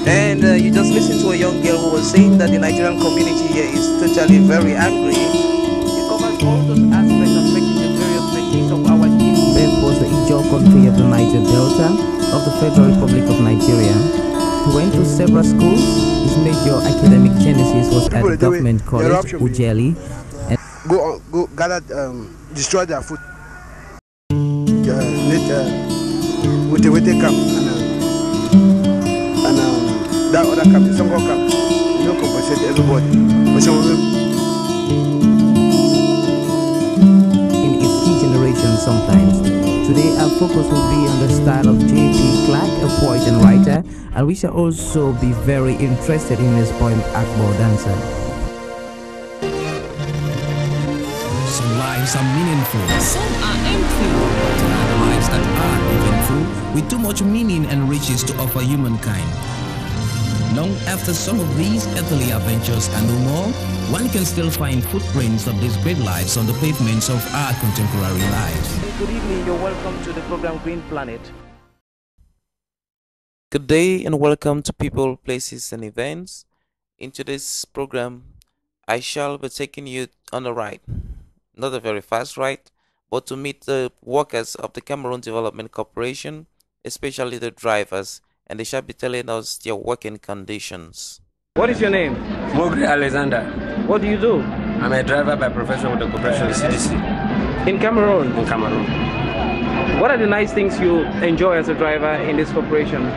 And you just listened to a young girl who was saying that the Nigerian community here is totally very angry. It covers all those aspects affecting the various techniques of our team. Beth was the Ijaw country of the Niger Delta of the Federal Republic of Nigeria. He went to several schools. His major academic genesis was at the government college, Ujeli. And go gather, destroy their food. With the camp and that other camp, some more camp. You don't compensate everybody. In its key generation sometimes. Today our focus will be on the style of J.P. Clark, a poet and writer, and we shall also be very interested in his poem Akbar Dancer. Some lives are meaningful, some are empty. There are the lives that are eventful, with too much meaning and riches to offer humankind. Long after some of these earthly adventures are no more, one can still find footprints of these great lives on the pavements of our contemporary lives. Good evening, you're welcome to the program Green Planet. Good day and welcome to People, Places and Events. In today's program, I shall be taking you on a ride. Not a very fast ride, but to meet the workers of the Cameroon Development Corporation, especially the drivers, and they shall be telling us their working conditions. What is your name? Mogri Alexander. What do you do? I'm a driver by profession with the corporation CDC. In Cameroon? In Cameroon. What are the nice things you enjoy as a driver in this corporation?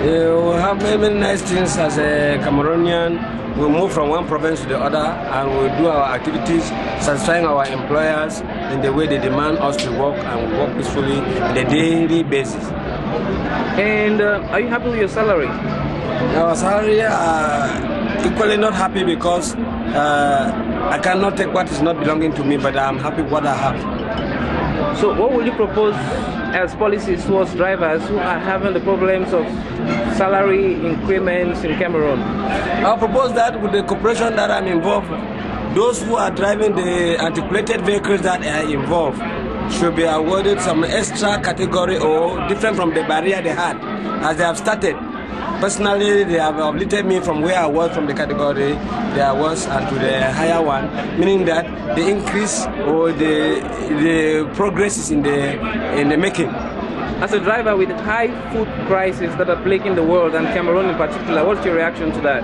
We have many nice things as a Cameroonian. We move from one province to the other and we do our activities, satisfying our employers in the way they demand us to work, and we work peacefully on a daily basis. And are you happy with your salary? Our salary, equally not happy because I cannot take what is not belonging to me, but I'm happy with what I have. So what will you propose as policies towards drivers who are having the problems of salary increments in Cameroon? I'll propose that with the corporation that I'm involved, those who are driving the articulated vehicles that are involved should be awarded some extra category or different from the barrier they had as they have started. Personally, they have uplifted me from where I was from the category there was and to the higher one, meaning that the increase or the progress is in the making. As a driver with high food prices that are plaguing the world and Cameroon in particular, what's your reaction to that?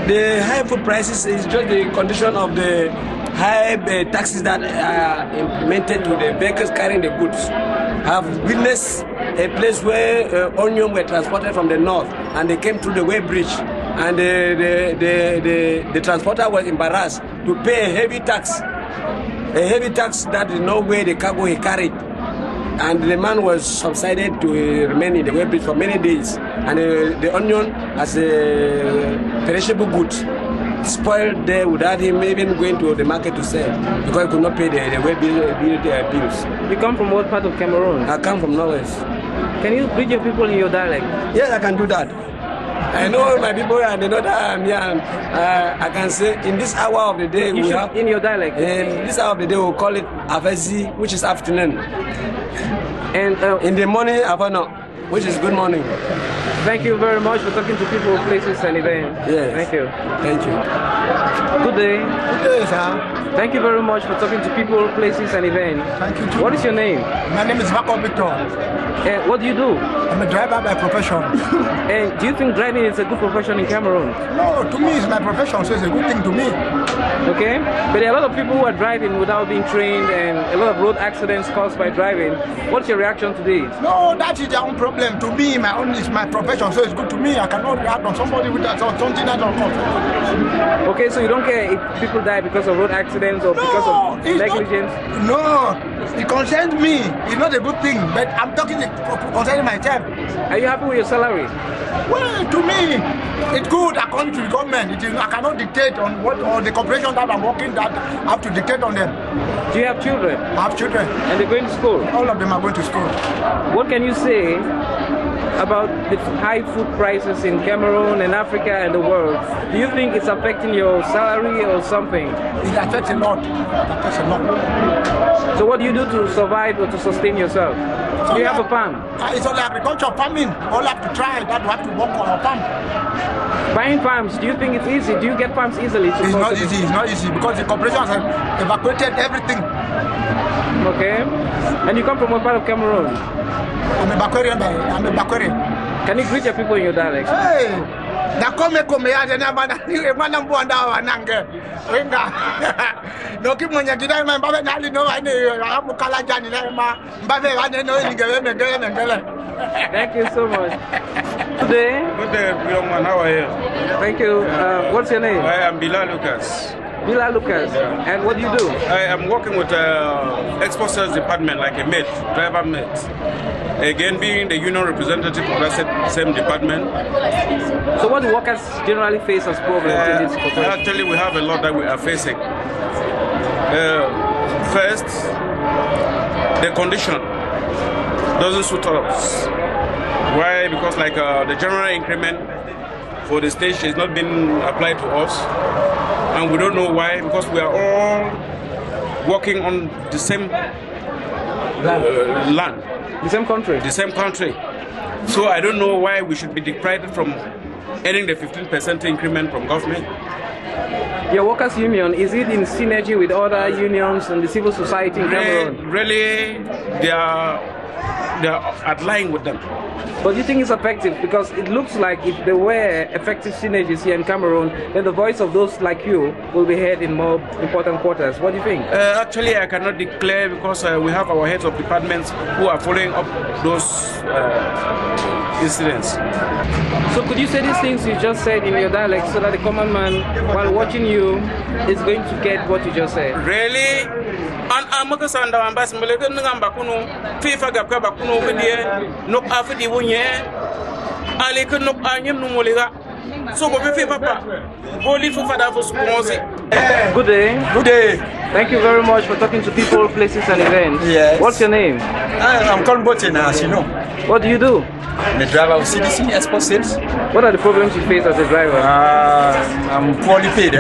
The high food prices is just the condition of the high taxes that are implemented to the vehicles carrying the goods. I've witnessed a place where onions were transported from the north and they came through the Way Bridge, and the transporter was embarrassed to pay a heavy tax that is no way the cargo he carried. And the man was subsided to remain in the Way Bridge for many days, and the onion as a perishable good spoiled there without him even going to the market to sell because he could not pay the way bills. You come from what part of Cameroon? I come from Norwest. Can you greet your people in your dialect? Yes, I can do that. I know my people and they know that I'm here. I can say in this hour of the day you we should, have in your dialect. In this hour of the day we'll call it Avesi, which is afternoon. And in the morning, Avano, which is good morning. Thank you very much for talking to people, places and events. Yes. Thank you. Thank you. Good day. Good day, sir. Thank you very much for talking to people, places and events. Thank you too. What is your name? My name is Marco Victor. What do you do? I'm a driver by profession. And do you think driving is a good profession in Cameroon? No, to me it's my profession, so it's a good thing to me. Okay, but there are a lot of people who are driving without being trained and a lot of road accidents caused by driving. What's your reaction to this? No, that is their own problem. To me, it's my profession, so it's good to me. I cannot react on somebody with that, something that don't come. Okay, so you don't care if people die because of road accidents or because of negligence? No, it concerns me. It's not a good thing, but I'm talking concerning myself. Are you happy with your salary? Well, to me, it's good according to the government. I cannot dictate on what or the corporation that I'm working that I have to dictate on them. Do you have children? I have children. And they're going to school? All of them are going to school. What can you say about the high food prices in Cameroon and Africa and the world. Do you think it's affecting your salary or something? It affects a lot. So what do you do to survive or to sustain yourself? Do you have a farm? It's all agriculture, farming. All have to try that. We have to work on our farm. Buying farms, do you think it's easy? Do you get farms easily? It's not easy. It's not easy because the corporation has evacuated everything. Okay. And you come from what part of Cameroon? I'm a Bakwarian. Can you greet your people in your dialect? Hey! Nakome ya jana mana mbwanda wanange. Wenga. Noki mwenye kidai mbabe nali no ane amukala jani na mbabe wane no ngele mengele. Thank you so much. Good day. Good day, young man. How are you? Thank you. What's your name? I am Bilal Lucas. Bilal Lucas. And what do you do? I am working with export sales department, like a mate, driver mate. Again, being the union representative of that same department. So what do workers generally face as problems in this corporation? Actually, we have a lot that we are facing. First, the condition doesn't suit us. Why? Because like the general increment for the stage is not being applied to us, and we don't know why, because we are all working on the same land. The same country? The same country. So I don't know why we should be deprived from earning the 15% increment from government. Your workers' union, is it in synergy with other unions and the civil society in Cameroon? Really, they are at line with them. But do you think it's effective? Because it looks like if there were effective synergies here in Cameroon, then the voice of those like you will be heard in more important quarters. What do you think? Actually, I cannot declare because we have our heads of departments who are following up those incidents. So could you say these things you just said in your dialect so that the common man, while watching you, is going to get what you just said? Really? And I'm going to send our ambassador to FIFA Gapka Bakuno Vidia, no Afidi Wunye, Ali could not Anyam Numoliga. So go be papa. Only for Father for Sponsi. Good day. Good day. Thank you very much for talking to people, places, and events. Yes. What's your name? I'm called Botina, as you know. What do you do? I'm the driver of CDC export sales. What are the problems you face as a driver? I'm poorly paid.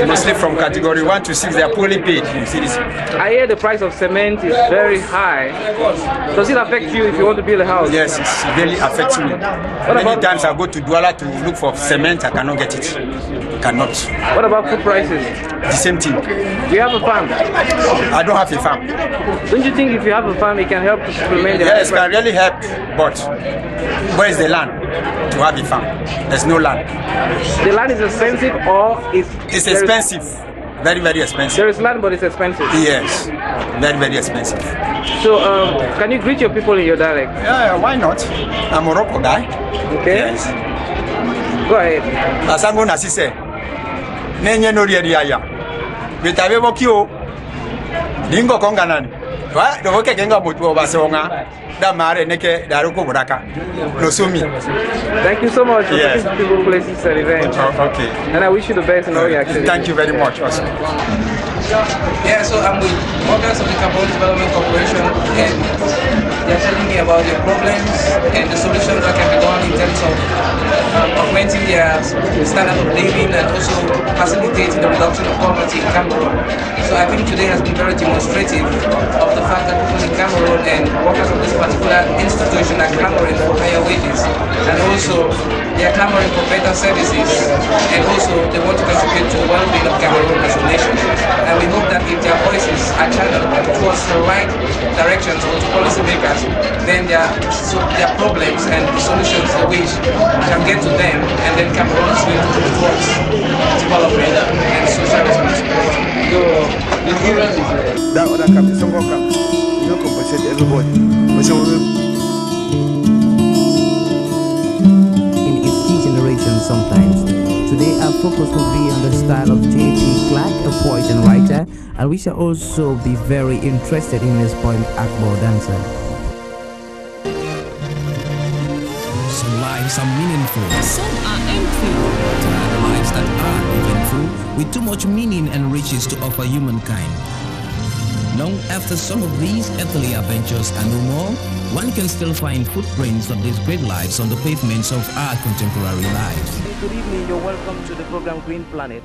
Mostly from category 1 to 6, they are poorly paid in CDC. I hear the price of cement is very high. Does it affect you if you want to build a house? Yes, it really affects me. Many times I go to Douala to look for cement, I cannot get it. Cannot. What about food prices? The same thing. Do you have a farm? I don't have a farm. Don't you think if you have a farm, it can help to supplement the Yes, it can really help, but where is the land to have a farm? There's no land. The land is expensive or it's expensive. Very, very expensive. There is land, but it's expensive. Yes, very, very expensive. So, can you greet your people in your dialect? Yeah, why not? I'm a Morocco guy. Okay. Yes. Go ahead. Asango Nasise. Nenye no riya. Bitabe bokio. Dingo konganani. Wa do boke kenga mutu basonga. Da mare neke daruko buraka. No sumi. Thank you so much for yes. taking people, places, and events. Okay. And I wish you the best in all your activities. Thank you very much also. Yeah, so I'm with workers of the Cameroon Development Corporation, and they're telling me about their problems and the solutions that can be done in terms of augmenting their standard of living and also facilitating the reduction of poverty in Cameroon. So I think today has been very demonstrative of the fact that people in Cameroon and workers of this particular institution are clamoring for higher wages, and also they are clamoring for better services, and also they want to contribute to the well-being of Cameroon as a nation. And we hope that if their voices are channeled towards the right direction towards policymakers, then their problems and solutions they wish can get to them, and then Cameroon is going to move towards development and social responsibility. So the problem is that other captain, some worker, you don't compensate everybody. In its degeneration sometimes. Today our focus will be on the style of J.P. Clark, a poet and writer, and we shall also be very interested in his poem Akbo Dancer. Some lives are meaningful, some are empty. There are lives that are eventful, with too much meaning and riches to offer humankind. Long after some of these earthly adventures are no more, one can still find footprints of these great lives on the pavements of our contemporary lives. Good evening, you're welcome to the program Green Planet.